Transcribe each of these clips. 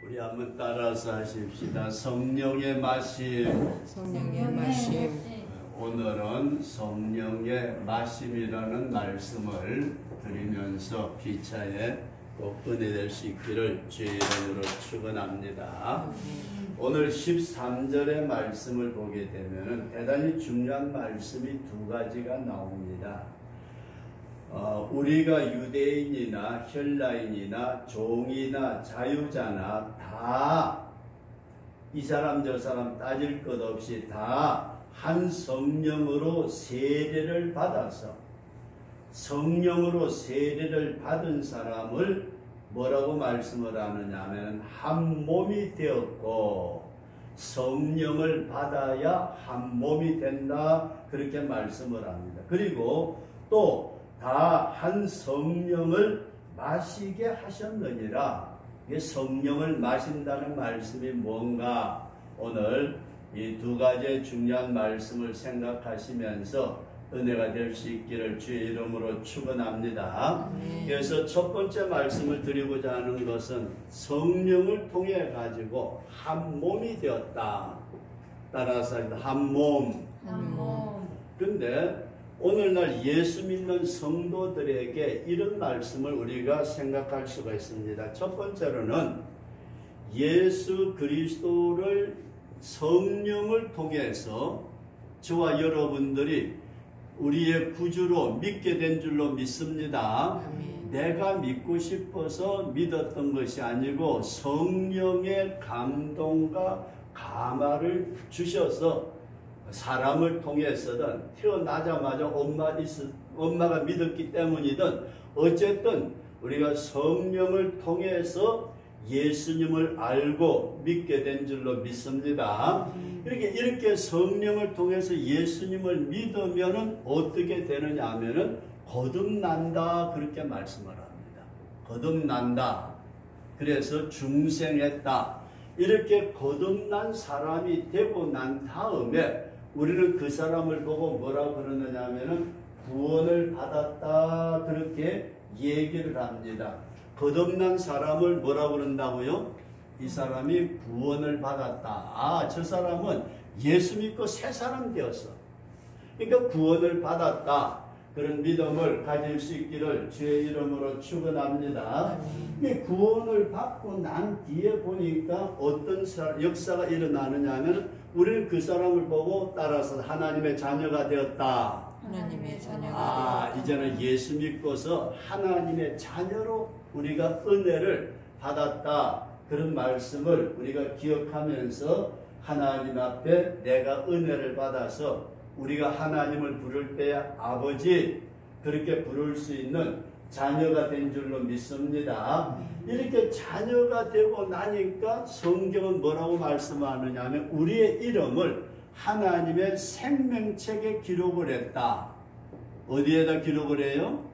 우리 한번 따라서 하십시다. 성령의 말씀. 성령의 말씀. 오늘은 성령의 말씀이라는 말씀을 드리면서 피차에 꼭 은혜될 수 있기를 주의 이름으로 축원합니다. 오늘 13절의 말씀을 보게 되면 대단히 중요한 말씀이 두 가지가 나옵니다. 우리가 유대인이나 헬라인이나 종이나 자유자나 다 이 사람 저 사람 따질 것 없이 다 한 성령으로 세례를 받아서 성령으로 세례를 받은 사람을 뭐라고 말씀을 하느냐 하면 한 몸이 되었고 성령을 받아야 한 몸이 된다 그렇게 말씀을 합니다. 그리고 또 다 한 성령을 마시게 하셨느니라. 이게 성령을 마신다는 말씀이 뭔가 오늘 이 두 가지의 중요한 말씀을 생각하시면서 은혜가 될 수 있기를 주의 이름으로 축원합니다. 그래서 첫 번째 말씀을 드리고자 하는 것은 성령을 통해 가지고 한 몸이 되었다. 따라서 한 몸. 그런데 오늘날 예수 믿는 성도들에게 이런 말씀을 우리가 생각할 수가 있습니다. 첫 번째로는 예수 그리스도를 성령을 통해서 저와 여러분들이 우리의 구주로 믿게 된 줄로 믿습니다. 내가 믿고 싶어서 믿었던 것이 아니고 성령의 감동과 감화를 주셔서 사람을 통해서든 태어나자마자 엄마가 믿었기 때문이든 어쨌든 우리가 성령을 통해서 예수님을 알고 믿게 된 줄로 믿습니다. 이렇게 성령을 통해서 예수님을 믿으면은 어떻게 되느냐 하면은 거듭난다 그렇게 말씀을 합니다. 거듭난다. 그래서 중생했다. 이렇게 거듭난 사람이 되고 난 다음에 우리는 그 사람을 보고 뭐라고 그러느냐 하면은 구원을 받았다 그렇게 얘기를 합니다. 거듭난 사람을 뭐라고 그런다고요? 이 사람이 구원을 받았다. 저 사람은 예수 믿고 새 사람 되었어. 그러니까 구원을 받았다. 그런 믿음을 가질 수 있기를 주의 이름으로 축원합니다. 구원을 받고 난 뒤에 보니까 어떤 역사가 일어나느냐 하면 우리는 그 사람을 보고 따라서 하나님의 자녀가 되었다. 하나님의 자녀가 되었다. 이제는 예수 믿고서 하나님의 자녀로 우리가 은혜를 받았다. 그런 말씀을 우리가 기억하면서 하나님 앞에 내가 은혜를 받아서 우리가 하나님을 부를 때 아버지 그렇게 부를 수 있는 자녀가 된 줄로 믿습니다. 이렇게 자녀가 되고 나니까 성경은 뭐라고 말씀하느냐 하면 우리의 이름을 하나님의 생명책에 기록을 했다. 어디에다 기록을 해요?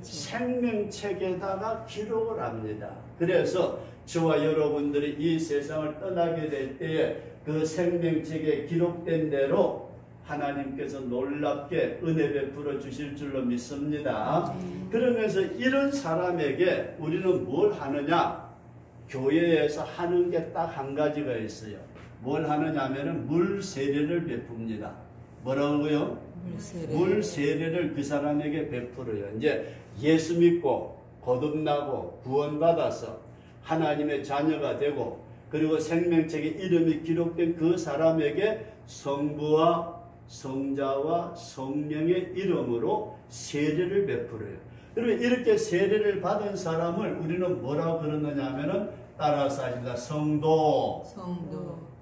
생명책에다가 기록을 합니다. 그래서 저와 여러분들이 이 세상을 떠나게 될 때에 그 생명책에 기록된 대로 하나님께서 놀랍게 은혜 베풀어 주실 줄로 믿습니다. 그러면서 이런 사람에게 우리는 뭘 하느냐? 교회에서 하는 게 딱 한 가지가 있어요. 뭘 하느냐 하면은 물 세례를 베풉니다. 뭐라고요? 물 세례를 그 사람에게 베풀어요. 이제 예수 믿고 거듭나고 구원받아서 하나님의 자녀가 되고 그리고 생명책에 이름이 기록된 그 사람에게 성부와 성자와 성령의 이름으로 세례를 베풀어요. 그리고 이렇게 세례를 받은 사람을 우리는 뭐라고 그러느냐 하면은 따라서 하십니다. 성도.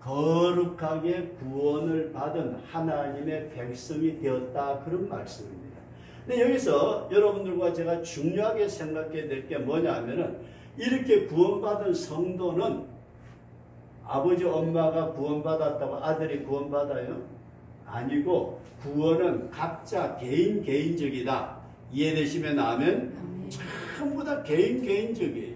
거룩하게 구원을 받은 하나님의 백성이 되었다. 그런 말씀입니다. 근데 여기서 여러분들과 제가 중요하게 생각해야 될 게 뭐냐 하면은 이렇게 구원받은 성도는 아버지 엄마가 구원받았다고 아들이 구원받아요? 아니고 구원은 각자 개인적이다. 이해되시면 아멘? 전부 다 개인적이에요.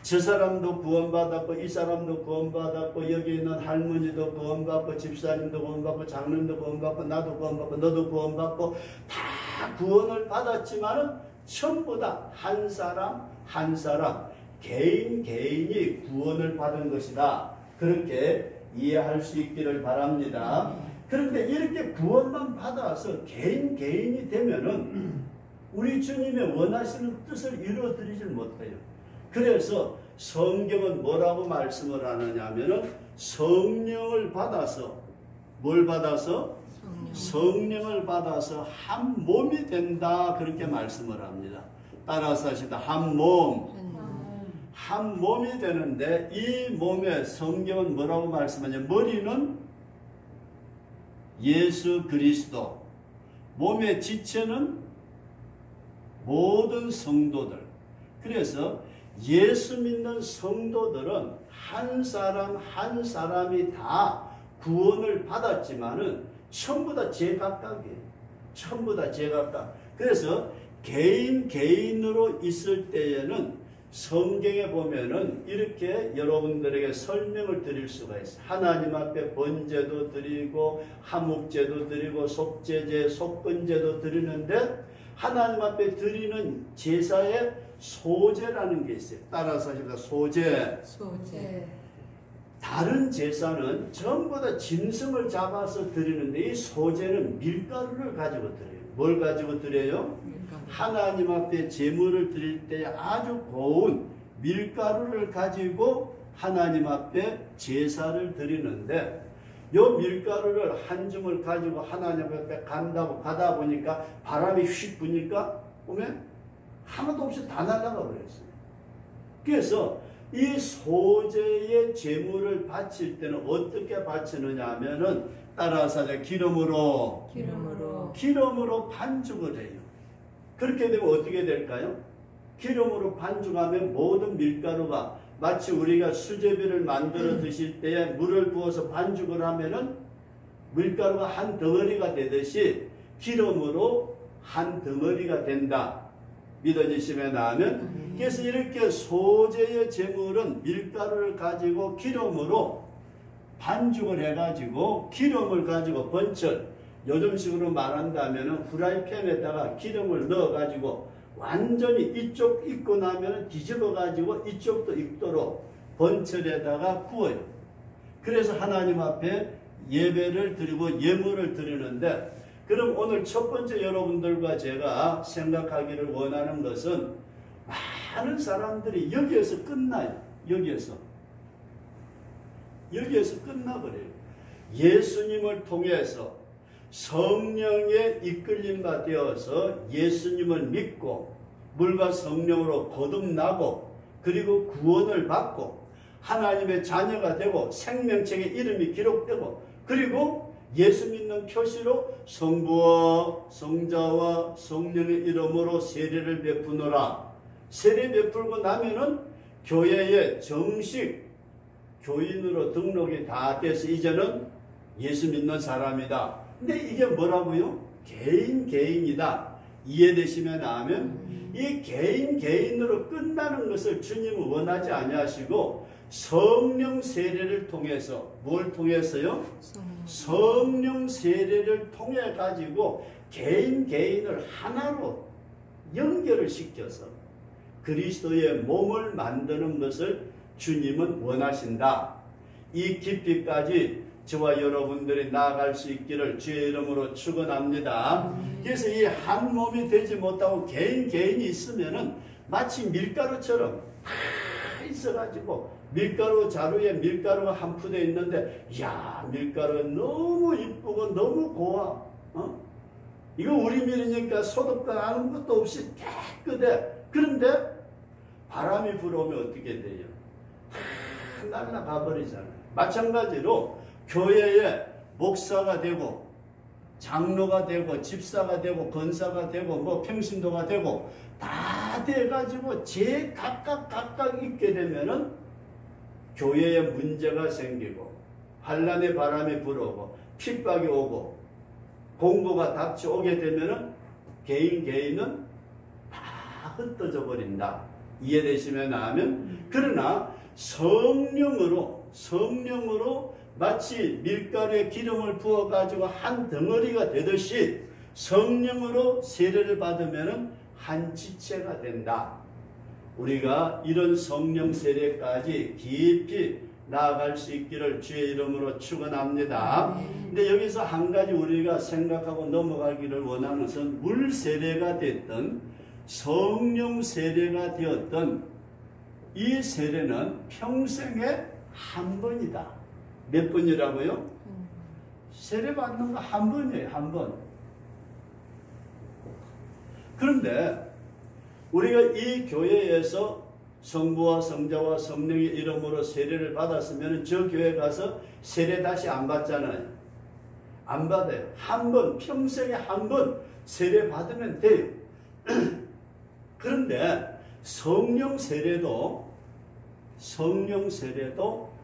저 사람도 구원받았고 이 사람도 구원받았고 여기 있는 할머니도 구원받고 집사님도 구원받고 장로님도 구원받고 나도 구원받고 너도 구원받고 다 구원을 받았지만은 전부 다 한 사람 개인이 구원을 받은 것이다. 그렇게 이해할 수 있기를 바랍니다. 그런데 이렇게 구원만 받아서 개인이 되면은 우리 주님의 원하시는 뜻을 이루어드리질 못해요. 그래서 성경은 뭐라고 말씀을 하느냐 하면은 성령을 받아서 뭘 받아서? 성령을 받아서 한 몸이 된다. 그렇게 말씀을 합니다. 따라서 하시다. 한 몸이 되는데 이 몸에 성경은 뭐라고 말씀하냐? 머리는 예수 그리스도, 몸의 지체는 모든 성도들. 그래서 예수 믿는 성도들은 한 사람 한 사람이 다 구원을 받았지만은 전부 다 제각각이에요. 전부 다 제각각. 그래서 개인으로 있을 때에는 성경에 보면은 이렇게 여러분들에게 설명을 드릴 수가 있어요. 하나님 앞에 번제도 드리고 화목제도 드리고 속죄제, 속건제도 드리는데 하나님 앞에 드리는 제사의 소제라는 게 있어요. 따라서 하십니다. 소제. 다른 제사는 전부 다 짐승을 잡아서 드리는데 이 소제는 밀가루를 가지고 드려요. 뭘 가지고 드려요? 하나님 앞에 제물을 드릴 때 아주 고운 밀가루를 가지고 하나님 앞에 제사를 드리는데 요 밀가루를 한 줌을 가지고 하나님 앞에 가다 보니까 바람이 휙 부니까 보면 하나도 없이 다 날아가 버렸어요. 그래서 이 소제의 제물을 바칠 때는 어떻게 바치느냐 하면은 따라서 기름으로 반죽을 해요. 그렇게 되면 어떻게 될까요? 기름으로 반죽하면 모든 밀가루가 마치 우리가 수제비를 만들어 드실 때에 물을 부어서 반죽을 하면은 밀가루가 한 덩어리가 되듯이 기름으로 한 덩어리가 된다. 믿어지시면 아멘. 그래서 이렇게 소제의 제물은 밀가루를 가지고 기름으로 반죽을 해가지고 기름을 가지고 번철, 요즘식으로 말한다면 후라이팬에다가 기름을 넣어가지고 완전히 이쪽 익고 나면 뒤집어가지고 이쪽도 익도록 번철에다가 구워요. 그래서 하나님 앞에 예배를 드리고 예물을 드리는데, 그럼 오늘 첫 번째 여러분들과 제가 생각하기를 원하는 것은 많은 사람들이 여기에서 끝나요. 여기에서 끝나버려요. 예수님을 통해서 성령의 이끌림바 되어서 예수님을 믿고 물과 성령으로 거듭나고 그리고 구원을 받고 하나님의 자녀가 되고 생명책에 이름이 기록되고 그리고 예수 믿는 표시로 성부와 성자와 성령의 이름으로 세례를 베푸노라. 세례 베풀고 나면은 교회에 정식 교인으로 등록이 다 돼서 이제는 예수 믿는 사람이다. 근데 이게 뭐라고요? 개인이다. 이해되시면 아멘. 이 개인으로 끝나는 것을 주님은 원하지 아니하시고 성령 세례를 통해서, 뭘 통해서요? 성령 세례를 통해 가지고 개인을 하나로 연결을 시켜서 그리스도의 몸을 만드는 것을 주님은 원하신다. 이 깊이까지 저와 여러분들이 나아갈 수 있기를 주의 이름으로 축원합니다. 그래서 이 한 몸이 되지 못하고 개인이 있으면은 마치 밀가루처럼 다 있어가지고 밀가루 자루에 밀가루가 한 푸대 있는데, 이야, 밀가루가 너무 이쁘고 너무 고와. 이거 우리 밀이니까 소독도 아무것도 없이 깨끗해. 그런데 바람이 불어오면 어떻게 돼요? 다 날아가 버리잖아요. 마찬가지로 교회에 목사가 되고 장로가 되고 집사가 되고 권사가 되고 뭐 평신도가 되고 다 돼가지고 각각 있게 되면은 교회에 문제가 생기고 환난의 바람이 불어오고 핍박이 오고 공고가 닥쳐오게 되면은 개인은 다 흩어져 버린다. 이해되시면 아멘. 그러나 성령으로 마치 밀가루에 기름을 부어가지고 한 덩어리가 되듯이 성령으로 세례를 받으면 한 지체가 된다. 우리가 이런 성령 세례까지 깊이 나아갈 수 있기를 주의 이름으로 축원합니다. 근데 여기서 한 가지 우리가 생각하고 넘어가기를 원하는 것은 물 세례가 됐든 성령 세례가 되었던 이 세례는 평생에 한 번이다. 몇 번이라고요? 세례 받는 거 한 번이에요. 한 번. 그런데 우리가 이 교회에서 성부와 성자와 성령의 이름으로 세례를 받았으면 저 교회 가서 세례 다시 안 받잖아요. 안 받아요. 한 번, 평생에 한 번 세례 받으면 돼요. 그런데 성령 세례도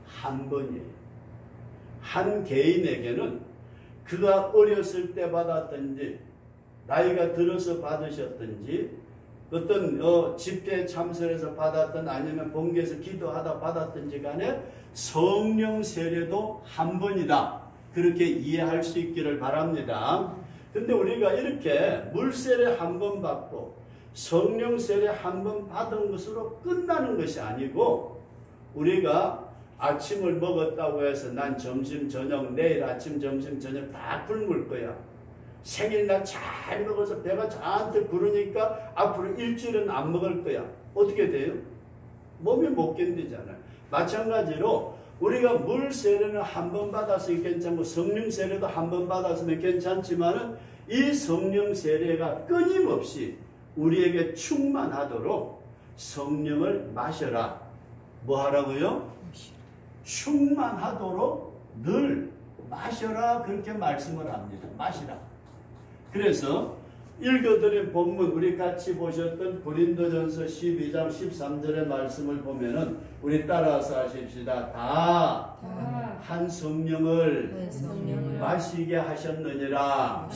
한 번이에요. 한 개인에게는 그가 어렸을 때 받았든지 나이가 들어서 받으셨든지 어떤 집회에 참석해서 받았든 아니면 본교에서 기도하다 받았든지 간에 성령 세례도 한 번이다. 그렇게 이해할 수 있기를 바랍니다. 근데 우리가 이렇게 물 세례 한 번 받고 성령 세례 한 번 받은 것으로 끝나는 것이 아니고 우리가 아침을 먹었다고 해서 난 점심 저녁 내일 아침 점심 저녁 다 굶을 거야. 생일날 잘 먹어서 배가 잔뜩 부르니까 앞으로 일주일은 안 먹을 거야. 어떻게 돼요? 몸이 못 견디잖아요. 마찬가지로 우리가 물 세례는 한 번 받았으면 괜찮고 성령 세례도 한 번 받았으면 괜찮지만은 이 성령 세례가 끊임없이 우리에게 충만하도록 성령을 마셔라. 뭐 하라고요? 충만하도록 늘 마셔라. 그렇게 말씀을 합니다. 마시라. 그래서 읽어드린 본문 우리 같이 보셨던 고린도전서 12장 13절의 말씀을 보면은 우리 따라서 하십시다. 다 한 성령을 마시게 하셨느니라.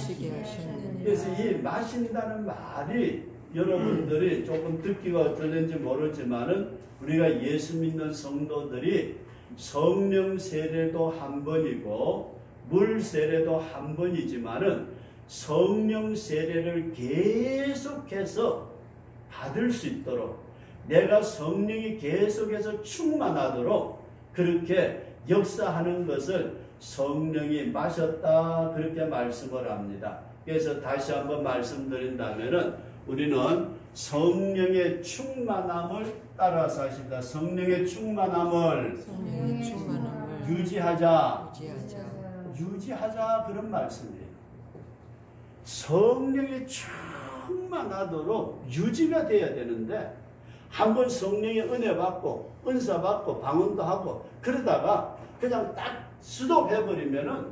그래서 이 마신다는 말이 여러분들이 조금 듣기가 어떨는지 모르지만은 우리가 예수 믿는 성도들이 성령 세례도 한 번이고 물 세례도 한 번이지만은 성령 세례를 계속해서 받을 수 있도록 내가 성령이 계속해서 충만하도록 그렇게 역사하는 것을 성령이 마셨다 그렇게 말씀을 합니다. 그래서 다시 한번 말씀드린다면은 우리는 성령의 충만함을 따라서 하십니다. 성령의 충만함을 유지하자 그런 말씀이에요. 성령이 충만하도록 유지가 돼야 되는데 한번 성령의 은혜 받고 은사 받고 방언도 하고 그러다가 그냥 딱 스톱해버리면은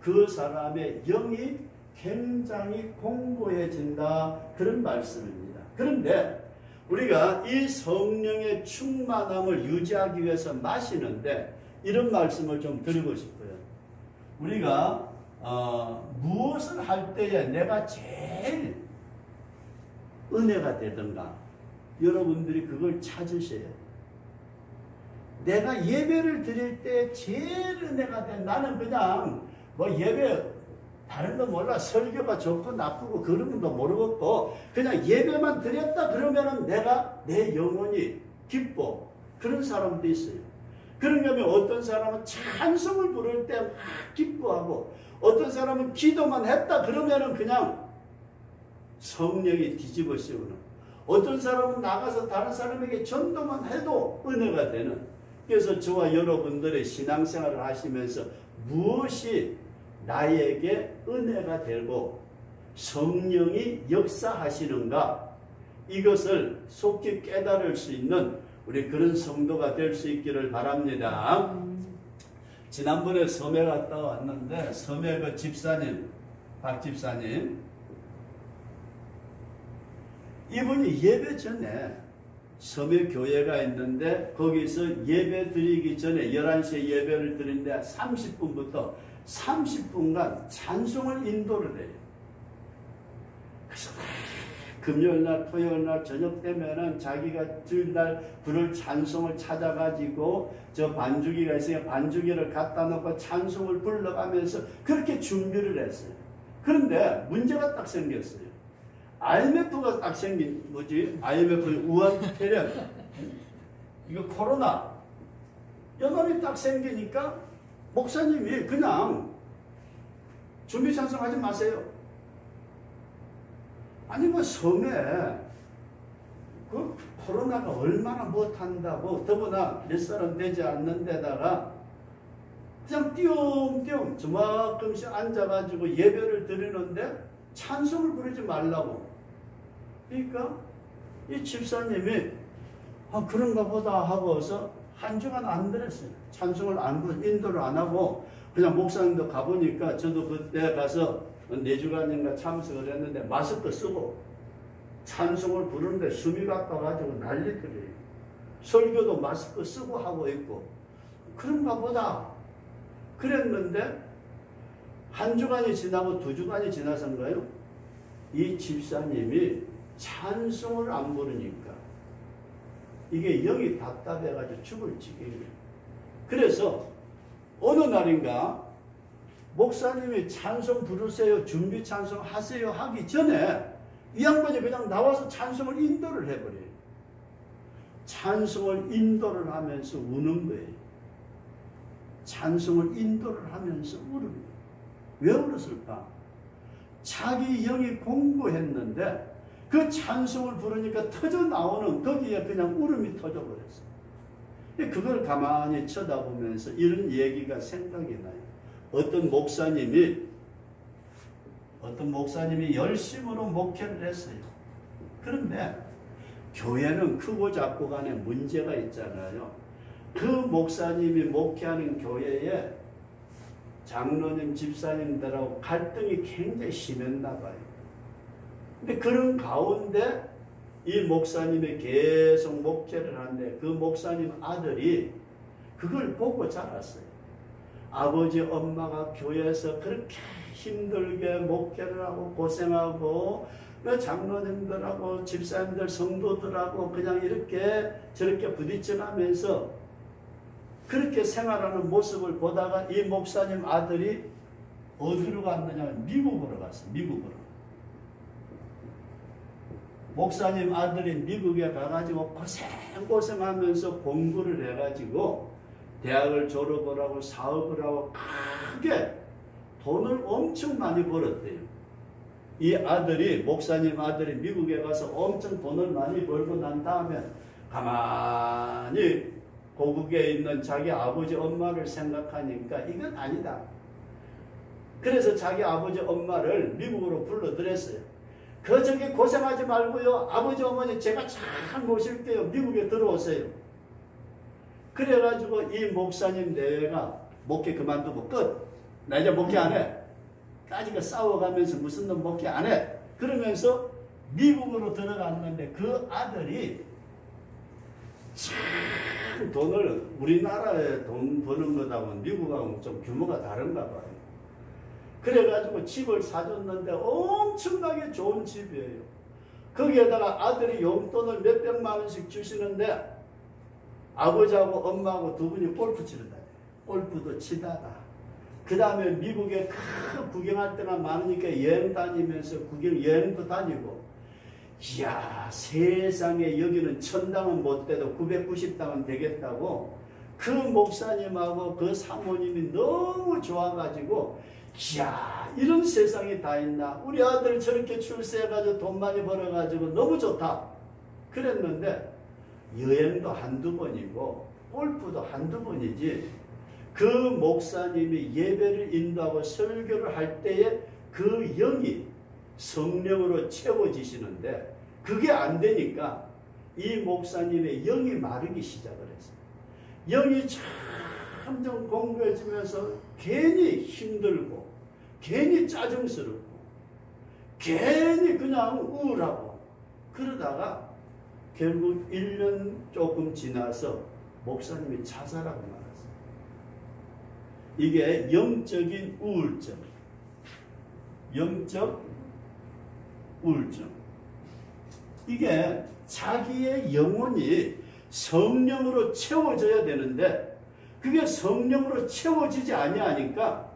그 사람의 영이 굉장히 공고해진다 그런 말씀입니다. 그런데 우리가 이 성령의 충만함을 유지하기 위해서 마시는데 이런 말씀을 좀 드리고 싶어요. 우리가 무엇을 할 때에 내가 제일 은혜가 되든가 여러분들이 그걸 찾으셔야 돼요. 내가 예배를 드릴 때 제일 은혜가 돼. 나는 그냥 뭐 예배 다른 거 몰라. 설교가 좋고 나쁘고 그런 거 모르겠고 그냥 예배만 드렸다 그러면은 내가 내 영혼이 기뻐. 그런 사람도 있어요. 그러려면 어떤 사람은 찬송을 부를 때 막 기뻐하고 어떤 사람은 기도만 했다 그러면은 그냥 성령이 뒤집어 씌우는 어떤 사람은 나가서 다른 사람에게 전도만 해도 은혜가 되는 그래서 저와 여러분들의 신앙생활을 하시면서 무엇이 나에게 은혜가 되고 성령이 역사하시는가 이것을 속히 깨달을 수 있는 우리 그런 성도가 될 수 있기를 바랍니다. 지난번에 섬에 갔다 왔는데 섬에 그 집사님 박 집사님 이분이 예배 전에 섬에 교회가 있는데 거기서 예배 드리기 전에 11시에 예배를 드리는데 30분부터 30분간 찬송을 인도를 해요. 그래서 금요일날 토요일날 저녁 되면은 자기가 주일날 부를 찬송을 찾아가지고 저 반주기가 있으니까 반주기를 갖다 놓고 찬송을 불러가면서 그렇게 준비를 했어요. 그런데 문제가 딱 생겼어요. IMF가 딱 생긴 뭐지? IMF 우한 폐렴 이거 코로나 연합이 딱 생기니까 목사님이 그냥 준비 찬송하지 마세요. 아니 뭐 섬에 그 코로나가 얼마나 못한다고 더구나 몇 사람 되지 않는 데다가 그냥 띄엄띄엄 저만큼씩 앉아가지고 예배를 드리는데 찬송을 부르지 말라고. 그러니까 이 집사님이 그런가 보다 하고서 한 주간 안 들었어요. 찬송을 안 부르, 인도를 안 하고 그냥 목사님도 가보니까 저도 그때 가서 4주간인가 참석을 했는데 마스크 쓰고 찬송을 부르는데 숨이 가까워가지고 난리들이에요. 설교도 마스크 쓰고 하고 있고 그런가 보다 그랬는데 한 주간이 지나고 2주간이 지나서인가요? 이 집사님이 찬송을 안 부르니까 이게 영이 답답해가지고 죽을 지경이에요. 그래서 어느 날인가 목사님이 찬송 부르세요, 준비 찬송 하세요 하기 전에 이 양반이 그냥 나와서 찬송을 인도를 해버려요. 찬송을 인도를 하면서 우는 거예요. 찬송을 인도를 하면서 울어요. 왜 울었을까? 자기 영이 공부했는데 그 찬송을 부르니까 터져 나오는 거기에 그냥 울음이 터져버렸어요. 그걸 가만히 쳐다보면서 이런 얘기가 생각이 나요. 어떤 목사님이 열심으로 목회를 했어요. 그런데 교회는 크고 작고 간에 문제가 있잖아요. 그 목사님이 목회하는 교회에 장로님, 집사님들하고 갈등이 굉장히 심했나 봐요. 근데 그런 가운데 이 목사님이 계속 목회를 하는데 그 목사님 아들이 그걸 보고 자랐어요. 아버지, 엄마가 교회에서 그렇게 힘들게 목회를 하고 고생하고 장로님들하고 집사님들, 성도들하고 그냥 이렇게 저렇게 부딪혀가면서 그렇게 생활하는 모습을 보다가 이 목사님 아들이 어디로 갔느냐면 미국으로 갔어요. 미국으로. 목사님 아들이 미국에 가가지고 고생하면서 공부를 해가지고 대학을 졸업을 하고 사업을 하고 크게 돈을 엄청 많이 벌었대요. 이 아들이, 목사님 아들이 미국에 가서 엄청 돈을 많이 벌고 난 다음에 가만히 고국에 있는 자기 아버지 엄마를 생각하니까 이건 아니다. 그래서 자기 아버지 엄마를 미국으로 불러들였어요. 저기 고생하지 말고요. 아버지 어머니 제가 잘 모실게요. 미국에 들어오세요. 그래가지고 이 목사님 내외가 목회 그만두고 끝. 나 이제 목회 안 해. 까지가 싸워가면서 무슨 놈 목회 안 해. 그러면서 미국으로 들어갔는데 그 아들이 참 돈을 우리나라에 돈 버는 것하고는 미국하고는 좀 규모가 다른가 봐요. 그래가지고 집을 사줬는데 엄청나게 좋은 집이에요. 거기에다가 아들이 용돈을 몇백만 원씩 주시는데 아버지하고 엄마하고 두 분이 골프 치러 다녀요. 골프도 치다가 그 다음에 미국에 큰 구경할 때가 많으니까 여행 다니면서 여행도 다니고 이야 세상에 여기는 1000당은 못 돼도 990당은 되겠다고 그 목사님하고 그 사모님이 너무 좋아가지고 이야 이런 세상이 다 있나 우리 아들 저렇게 출세해가지고 돈 많이 벌어가지고 너무 좋다 그랬는데 여행도 한두 번이고 골프도 한두 번이지 그 목사님이 예배를 인도하고 설교를 할 때에 그 영이 성령으로 채워지시는데 그게 안 되니까 이 목사님의 영이 마르기 시작을 했어요. 영이 점점 공고해지면서 괜히 힘들고 괜히 짜증스럽고 괜히 그냥 우울하고 그러다가 결국 1년 조금 지나서 목사님이 자살하고 말았어요. 이게 영적인 우울증. 영적 우울증. 이게 자기의 영혼이 성령으로 채워져야 되는데 그게 성령으로 채워지지 아니하니까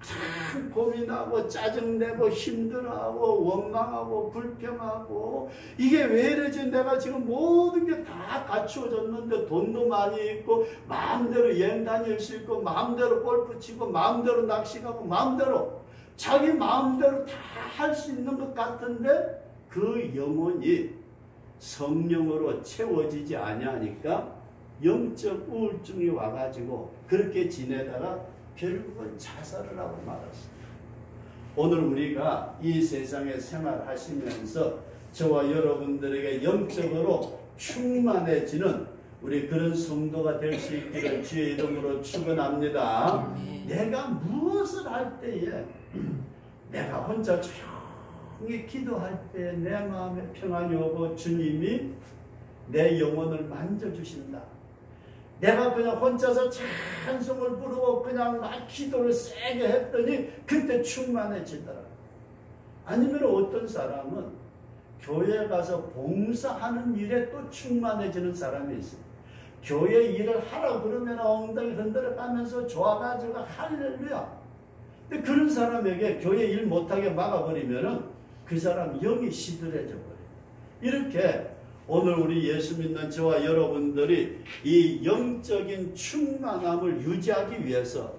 참 고민하고 짜증내고 힘들어하고 원망하고 불평하고 이게 왜 이러지? 내가 지금 모든 게 다 갖추어졌는데 돈도 많이 있고 마음대로 여행 다닐 수 있고 마음대로 골프 치고 마음대로 낚시 가고 마음대로 자기 마음대로 다 할 수 있는 것 같은데 그 영혼이 성령으로 채워지지 아니하니까 영적 우울증이 와가지고 그렇게 지내다가 결국은 자살을 하고 말았습니다. 오늘 우리가 이 세상에 생활하시면서 저와 여러분들에게 영적으로 충만해지는 우리 그런 성도가 될 수 있기를 주의 이름으로 축원합니다. 내가 무엇을 할 때에 내가 혼자 조용히 기도할 때 내 마음에 평안이 오고 주님이 내 영혼을 만져주신다. 내가 그냥 혼자서 찬송을 부르고 그냥 막 기도를 세게 했더니 그때 충만해지더라. 아니면 어떤 사람은 교회 가서 봉사하는 일에 또 충만해지는 사람이 있어요. 교회 일을 하라 그러면 엉덩이 흔들어 가면서 좋아가지고 할렐루야. 근데 그런 사람에게 교회 일 못하게 막아버리면은 그 사람 영이 시들해져 버려요. 이렇게 오늘 우리 예수 믿는 저와 여러분들이 이 영적인 충만함을 유지하기 위해서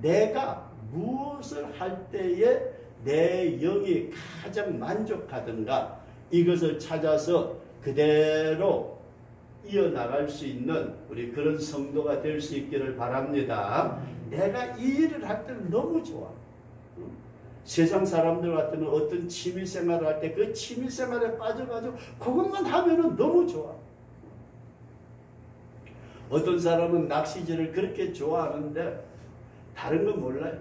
내가 무엇을 할 때에 내 영이 가장 만족하든가 이것을 찾아서 그대로 이어나갈 수 있는 우리 그런 성도가 될 수 있기를 바랍니다. 내가 이 일을 할 때는 너무 좋아. 세상 사람들 같으면 어떤 취미생활을 할 때 그 취미생활에 빠져가지고 그것만 하면은 너무 좋아. 어떤 사람은 낚시질을 그렇게 좋아하는데 다른 건 몰라요.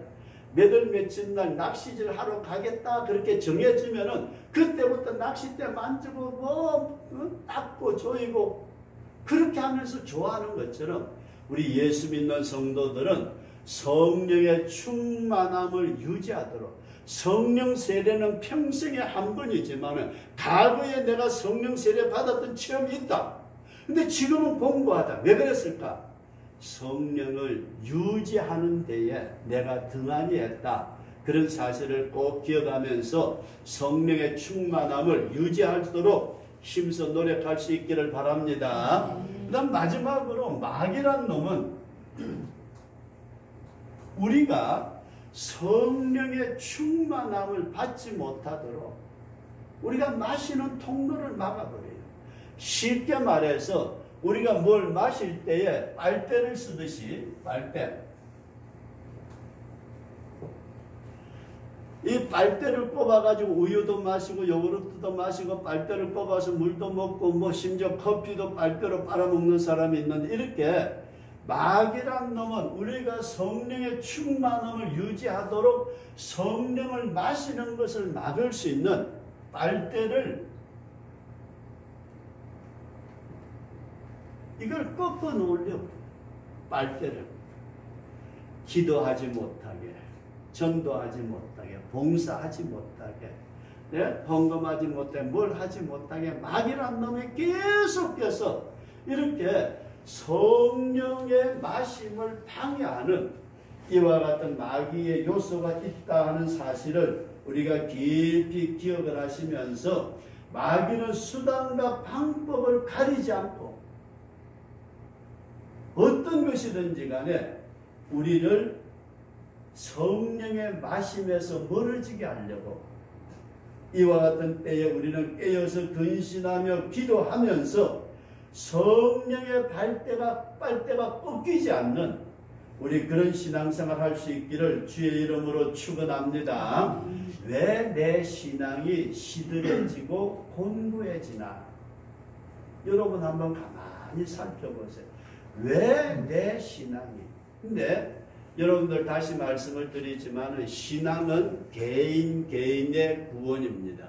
몇 월 며칠 날 낚시질 하러 가겠다 그렇게 정해지면은 그때부터 낚싯대 만지고 닦고 조이고 그렇게 하면서 좋아하는 것처럼 우리 예수 믿는 성도들은 성령의 충만함을 유지하도록 성령 세례는 평생에 한 번이지만 과거에 내가 성령 세례 받았던 체험이 있다. 근데 지금은 공부하다. 왜 그랬을까? 성령을 유지하는 데에 내가 등한히 했다. 그런 사실을 꼭 기억하면서 성령의 충만함을 유지하도록 힘써 노력할 수 있기를 바랍니다. 그 다음 마지막으로 마귀란 놈은 우리가 성령의 충만함을 받지 못하도록 우리가 마시는 통로를 막아버려요. 쉽게 말해서 우리가 뭘 마실 때에 빨대를 쓰듯이 빨대 이 빨대를 꼽아가지고 우유도 마시고 요구르트도 마시고 빨대를 꼽아서 물도 먹고 뭐 심지어 커피도 빨대로 빨아먹는 사람이 있는데 이렇게 마귀란 놈은 우리가 성령의 충만함을 유지하도록 성령을 마시는 것을 막을 수 있는 빨대를 이걸 꺾어 놓으려고 빨대를 기도하지 못하게 전도하지 못하게 봉사하지 못하게 헌금하지 못하게 뭘 하지 못하게 마귀란 놈이 계속해서 이렇게 성령의 마심을 방해하는 이와 같은 마귀의 요소가 있다 하는 사실을 우리가 깊이 기억을 하시면서 마귀는 수단과 방법을 가리지 않고 어떤 것이든지 간에 우리를 성령의 마심에서 멀어지게 하려고 이와 같은 때에 우리는 깨어서 근신하며 기도하면서 성령의 빨대가 꺾이지 않는 우리 그런 신앙생활 할 수 있기를 주의 이름으로 축원합니다. 왜 내 신앙이 시들해지고 곤고해지나? 여러분 한번 가만히 살펴보세요. 왜 내 신앙이? 근데 여러분들 다시 말씀을 드리지만 신앙은 개인의 구원입니다.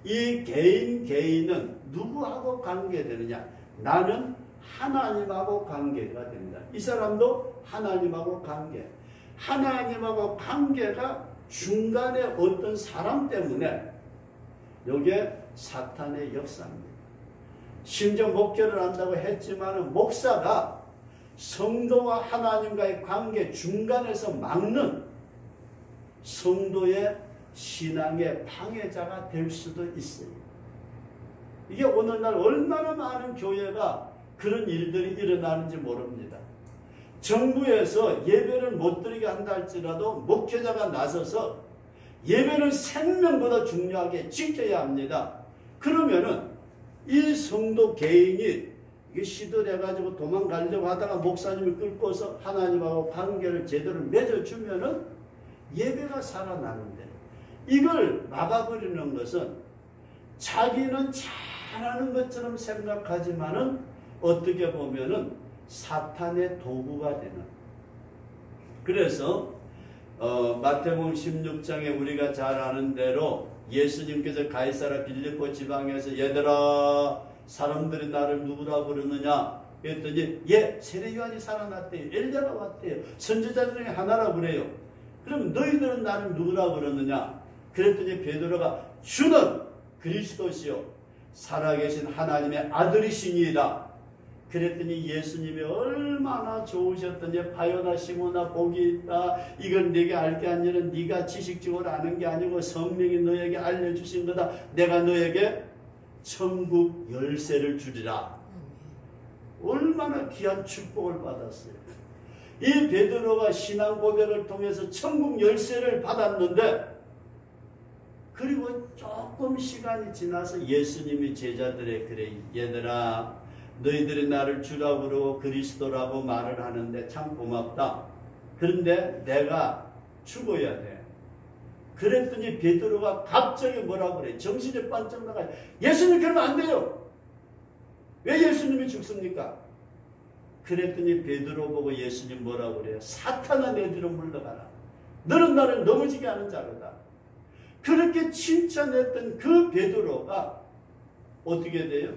이 개인은 누구하고 관계되느냐? 나는 하나님하고 관계가 됩니다. 이 사람도 하나님하고 관계. 하나님하고 관계가 중간에 어떤 사람 때문에 이게 사탄의 역사입니다. 심지어 목회를 한다고 했지만 목사가 성도와 하나님과의 관계 중간에서 막는 성도의 신앙의 방해자가 될 수도 있어요. 이게 오늘날 얼마나 많은 교회가 그런 일들이 일어나는지 모릅니다. 정부에서 예배를 못 드리게 한다 할지라도 목회자가 나서서 예배는 생명보다 중요하게 지켜야 합니다. 그러면은 이 성도 개인이 이게 시들해가지고 도망가려고 하다가 목사님을 끌고서 하나님하고 관계를 제대로 맺어주면은 예배가 살아나는데, 이걸 막아버리는 것은 자기는 잘하는 것처럼 생각하지만은 어떻게 보면은 사탄의 도구가 되는. 그래서 마태복음 16장에 우리가 잘 아는 대로 예수님께서 가이사랴 빌립보 지방에서 얘들아 사람들이 나를 누구라 부르느냐 그랬더니 세례 요한이 살아났대요. 엘리야가 왔대요. 선지자 중에 하나라 그래요. 그럼 너희들은 나를 누구라 부르느냐 그랬더니 베드로가 주는 그리스도시요 살아계신 하나님의 아들이시니이다. 그랬더니 예수님이 얼마나 좋으셨더니 바요나 시모나 복이 있다. 이걸 네게 알게 한 일은 네가 지식적으로 아는 게 아니고 성령이 너에게 알려주신 거다. 내가 너에게 천국 열쇠를 주리라. 얼마나 귀한 축복을 받았어요. 이 베드로가 신앙 고백을 통해서 천국 열쇠를 받았는데, 그리고 조금 시간이 지나서 예수님이 제자들의 그래 얘들아 너희들이 나를 주라고 그러고 그리스도라고 말을 하는데 참 고맙다. 그런데 내가 죽어야 돼. 그랬더니 베드로가 갑자기 뭐라고 그래? 정신이 반짝 나가. 예수님 그러면 안 돼요. 왜 예수님이 죽습니까? 그랬더니 베드로 보고 예수님 뭐라고 그래요? 사탄아 내 뒤로 물러가라. 너는 나를 넘어지게 하는 자로다. 그렇게 칭찬했던 그 베드로가 어떻게 돼요?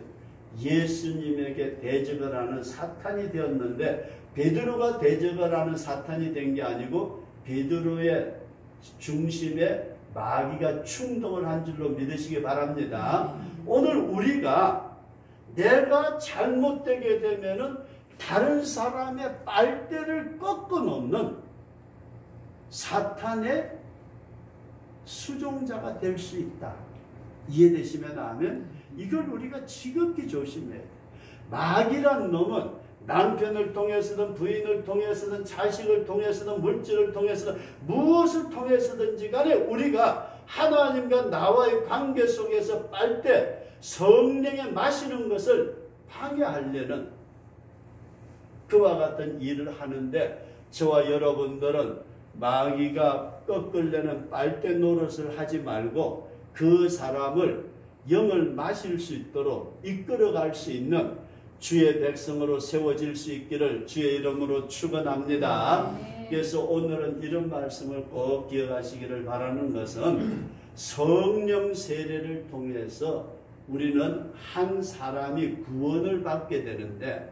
예수님에게 대적을 하는 사탄이 되었는데, 베드로가 대적을 하는 사탄이 된 게 아니고 베드로의 중심에 마귀가 충동을 한 줄로 믿으시기 바랍니다. 오늘 우리가 내가 잘못되게 되면은 다른 사람의 빨대를 꺾어 놓는 사탄의 수종자가 될 수 있다. 이해되시면 아멘. 이걸 우리가 지극히 조심해야 돼. 마귀란 놈은 남편을 통해서든 부인을 통해서든 자식을 통해서든 물질을 통해서든 무엇을 통해서든지 간에 우리가 하나님과 나와의 관계 속에서 빨대 성령에 마시는 것을 방해하려는 그와 같은 일을 하는데, 저와 여러분들은 마귀가 꺾으려는 빨대 노릇을 하지 말고 그 사람을 영을 마실 수 있도록 이끌어갈 수 있는 주의 백성으로 세워질 수 있기를 주의 이름으로 축원합니다. 그래서 오늘은 이런 말씀을 꼭 기억하시기를 바라는 것은, 성령 세례를 통해서 우리는 한 사람이 구원을 받게 되는데,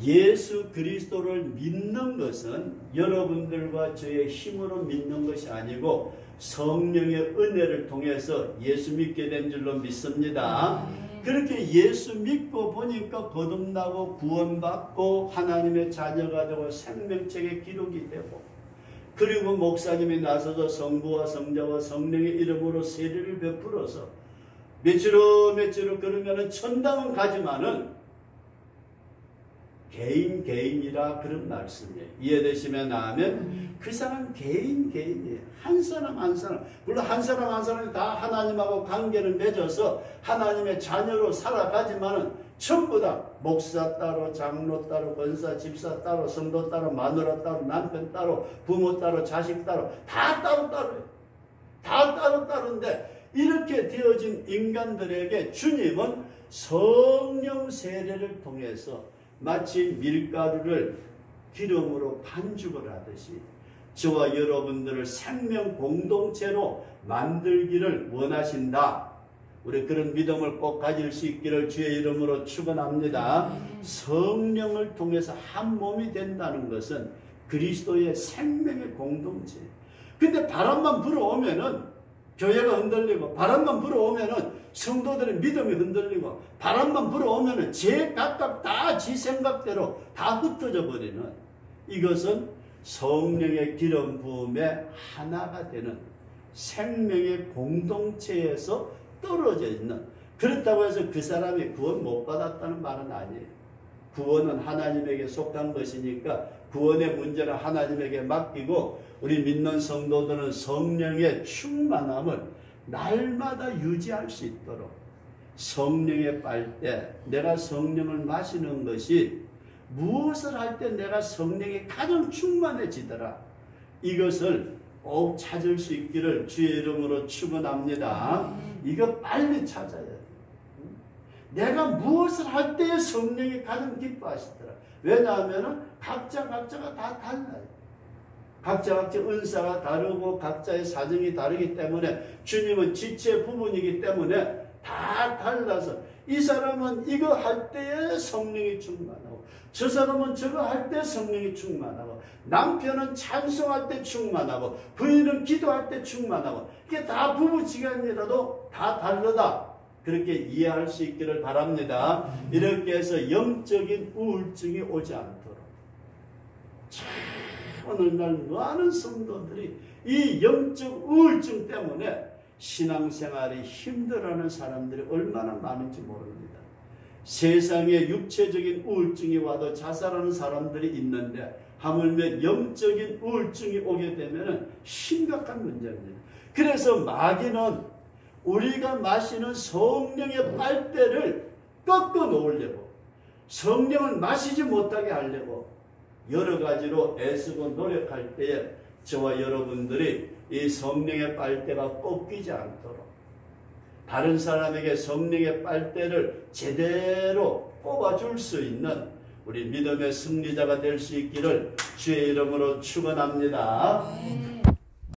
예수 그리스도를 믿는 것은 여러분들과 저의 힘으로 믿는 것이 아니고 성령의 은혜를 통해서 예수 믿게 된 줄로 믿습니다. 그렇게 예수 믿고 보니까 거듭나고 구원받고 하나님의 자녀가 되고 생명책에 기록이 되고, 그리고 목사님이 나서서 성부와 성자와 성령의 이름으로 세례를 베풀어서 며칠 후 그러면은 천당은 가지만은 개인이라 그런 말씀이에요. 이해되시면 아멘. 그 사람 개인이에요. 한 사람 물론 한 사람이 다 하나님하고 관계를 맺어서 하나님의 자녀로 살아가지만은 전부 다 목사 따로, 장로 따로, 권사, 집사 따로, 성도 따로, 마누라 따로, 남편 따로, 부모 따로, 자식 따로, 다 따로따로예요. 다 따로따로인데, 이렇게 되어진 인간들에게 주님은 성령 세례를 통해서 마치 밀가루를 기름으로 반죽을 하듯이 저와 여러분들을 생명 공동체로 만들기를 원하신다. 우리 그런 믿음을 꼭 가질 수 있기를 주의 이름으로 축원합니다. 성령을 통해서 한 몸이 된다는 것은 그리스도의 생명의 공동체. 근데 바람만 불어오면은 교회가 흔들리고, 바람만 불어오면은 성도들의 믿음이 흔들리고, 바람만 불어오면은 각각 다 지 생각대로 다 흩어져 버리는, 이것은 성령의 기름 부음에 하나가 되는 생명의 공동체에서 떨어져 있는, 그렇다고 해서 그 사람이 구원 못 받았다는 말은 아니에요. 구원은 하나님에게 속한 것이니까 구원의 문제는 하나님에게 맡기고, 우리 믿는 성도들은 성령의 충만함을 날마다 유지할 수 있도록 성령의 빨대, 내가 성령을 마시는 것이 무엇을 할 때 내가 성령에 가장 충만해지더라, 이것을 꼭 찾을 수 있기를 주의 이름으로 축원합니다. 이거 빨리 찾아야 돼. 내가 무엇을 할 때 성령이 가장 기뻐하시더라. 왜냐하면 각자가 다 달라요. 각자 은사가 다르고 각자의 사정이 다르기 때문에, 주님은 지체 부분이기 때문에 다 달라서, 이 사람은 이거 할 때에 성령이 충만하고, 저 사람은 저거 할 때 성령이 충만하고, 남편은 찬송할 때 충만하고, 부인은 기도할 때 충만하고, 이게 다 부부지간이라도 다 다르다, 그렇게 이해할 수 있기를 바랍니다. 이렇게 해서 영적인 우울증이 오지 않도록. 참 오늘날 많은 성도들이 이 영적 우울증 때문에 신앙생활이 힘들어하는 사람들이 얼마나 많은지 모릅니다. 세상에 육체적인 우울증이 와도 자살하는 사람들이 있는데, 하물며 영적인 우울증이 오게 되면 심각한 문제입니다. 그래서 마귀는 우리가 마시는 성령의 빨대를 꺾어 놓으려고, 성령을 마시지 못하게 하려고 여러 가지로 애쓰고 노력할 때에 저와 여러분들이 이 성령의 빨대가 꺾이지 않도록, 다른 사람에게 성령의 빨대를 제대로 뽑아줄 수 있는 우리 믿음의 승리자가 될 수 있기를 주의 이름으로 축원합니다.